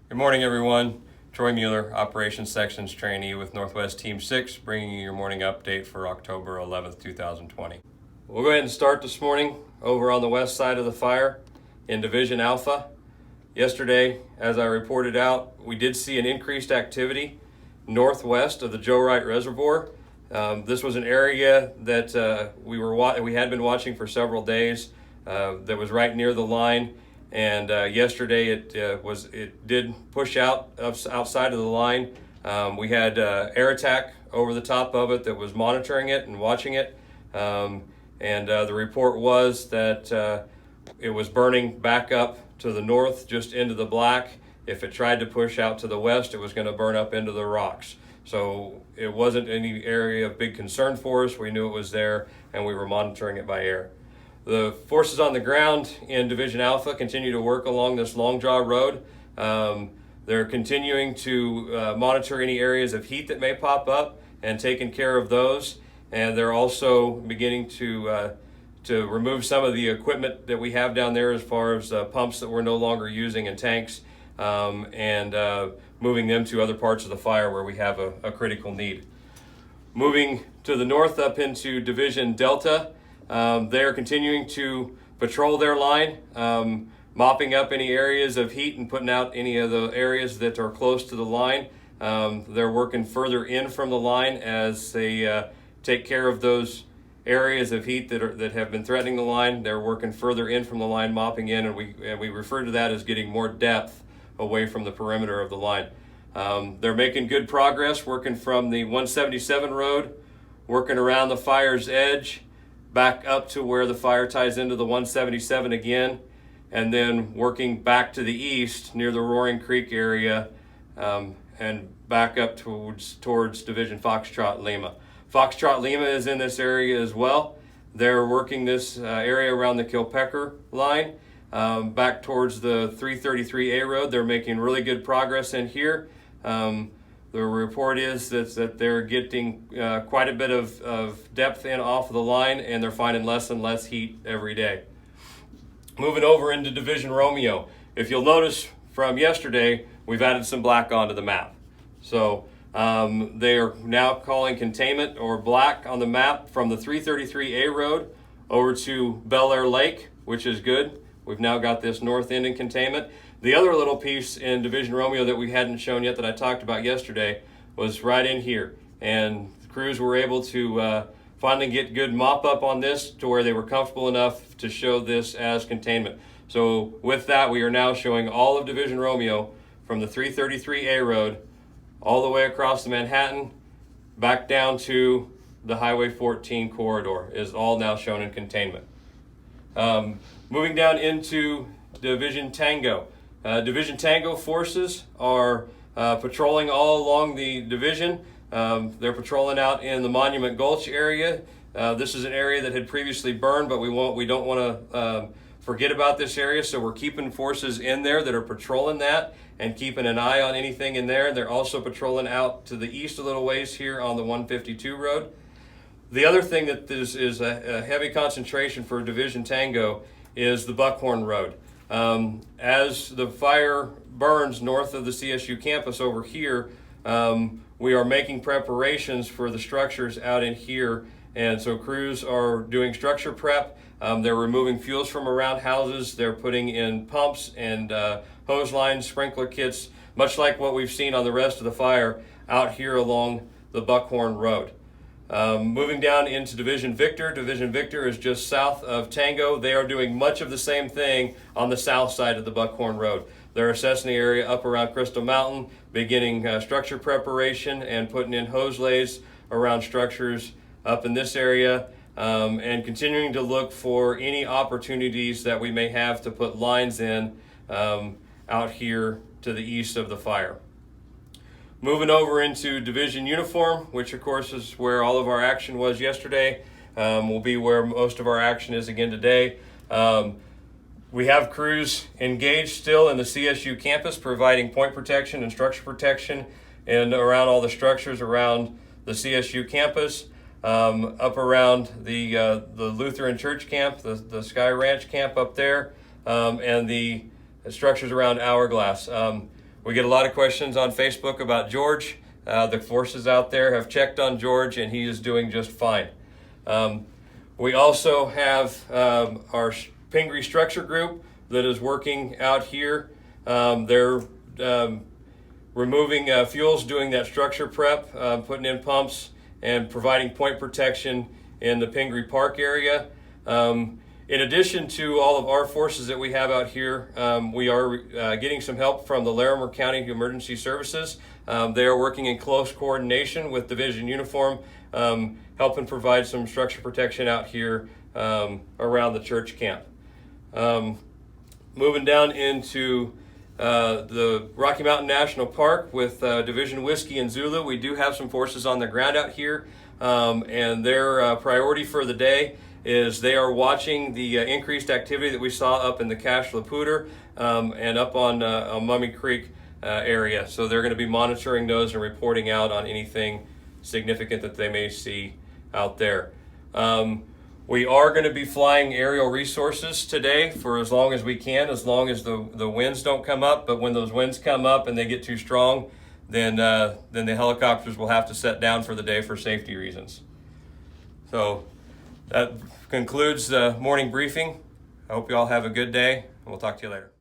Good morning, everyone. Troy Mueller, Operations Sections Trainee with Northwest Team 6, bringing you your morning update for October 11th, 2020. We'll go ahead and start this morning over on the west side of the fire in Division Alpha. Yesterday, as I reported out, we did see an increased activity northwest of the Joe Wright Reservoir. This was an area that we had been watching for several days that was right near the line. And yesterday it did push outside of the line. We had air attack over the top of it that was monitoring it and watching it. The report was that it was burning back up to the north, just into the black. If it tried to push out to the west, it was going to burn up into the rocks. So it wasn't any area of big concern for us. We knew it was there, and we were monitoring it by air. The forces on the ground in Division Alpha continue to work along this Long Jaw Road. They're continuing to monitor any areas of heat that may pop up and taking care of those. And they're also beginning to remove some of the equipment that we have down there as far as pumps that we're no longer using and tanks, and moving them to other parts of the fire where we have a critical need. Moving to the north up into Division Delta, they're continuing to patrol their line, mopping up any areas of heat and putting out any of the areas that are close to the line. They're working further in from the line as they take care of those areas of heat that have been threatening the line. They're working further in from the line, mopping in, and we refer to that as getting more depth away from the perimeter of the line. They're making good progress, working from the 177 road, working around the fire's edge, back up to where the fire ties into the 177 again, and then working back to the east near the Roaring Creek area, and back up towards Division Foxtrot Lima. Foxtrot Lima is in this area as well. They're working this area around the Kilpecker line, back towards the 333A road. They're making really good progress in here. The report is that they're getting quite a bit of depth in off of the line, and they're finding less and less heat every day. Moving over into Division Romeo. If you'll notice from yesterday, we've added some black onto the map. So they are now calling containment or black on the map from the 333A road over to Bel Air Lake, which is good. We've now got this north end in containment. The other little piece in Division Romeo that we hadn't shown yet that I talked about yesterday was right in here. And the crews were able to finally get good mop up on this to where they were comfortable enough to show this as containment. So with that, we are now showing all of Division Romeo from the 333A road all the way across the Manhattan back down to the Highway 14 corridor is all now shown in containment. Moving down into Division Tango. Division Tango forces are patrolling all along the division. They're patrolling out in the Monument Gulch area. This is an area that had previously burned, but we don't want to forget about this area, so we're keeping forces in there that are patrolling that and keeping an eye on anything in there. They're also patrolling out to the east a little ways here on the 152 road. The other thing that is a heavy concentration for Division Tango is the Buckhorn Road. As the fire burns north of the CSU campus over here, we are making preparations for the structures out in here, and so crews are doing structure prep. They're removing fuels from around houses. They're putting in pumps and hose lines, sprinkler kits, much like what we've seen on the rest of the fire out here along the Buckhorn Road. Moving down into Division Victor. Division Victor is just south of Tango. They are doing much of the same thing on the south side of the Buckhorn Road. They're assessing the area up around Crystal Mountain, beginning structure preparation and putting in hose lays around structures up in this area, and continuing to look for any opportunities that we may have to put lines in out here to the east of the fire. Moving over into Division Uniform, which of course is where all of our action was yesterday, will be where most of our action is again today. We have crews engaged still in the CSU campus providing point protection and structure protection and around all the structures around the CSU campus, up around the Lutheran Church camp, the Sky Ranch camp up there, and the structures around Hourglass. We get a lot of questions on Facebook about George. The forces out there have checked on George, and he is doing just fine. We also have our Pingree Structure Group that is working out here. They're removing fuels, doing that structure prep, putting in pumps, and providing point protection in the Pingree Park area. In addition to all of our forces that we have out here, we are getting some help from the Larimer County Emergency Services. They are working in close coordination with Division Uniform, helping provide some structure protection out here around the church camp. Moving down into the Rocky Mountain National Park with Division Whiskey and Zulu, we do have some forces on the ground out here, and their priority for the day is they are watching the increased activity that we saw up in the Cache Laputer and up on Mummy Creek area. So they're going to be monitoring those and reporting out on anything significant that they may see out there. We are going to be flying aerial resources today for as long as we can, as long as the winds don't come up. But when those winds come up and they get too strong, then the helicopters will have to set down for the day for safety reasons. So that concludes the morning briefing. I hope you all have a good day, and we'll talk to you later.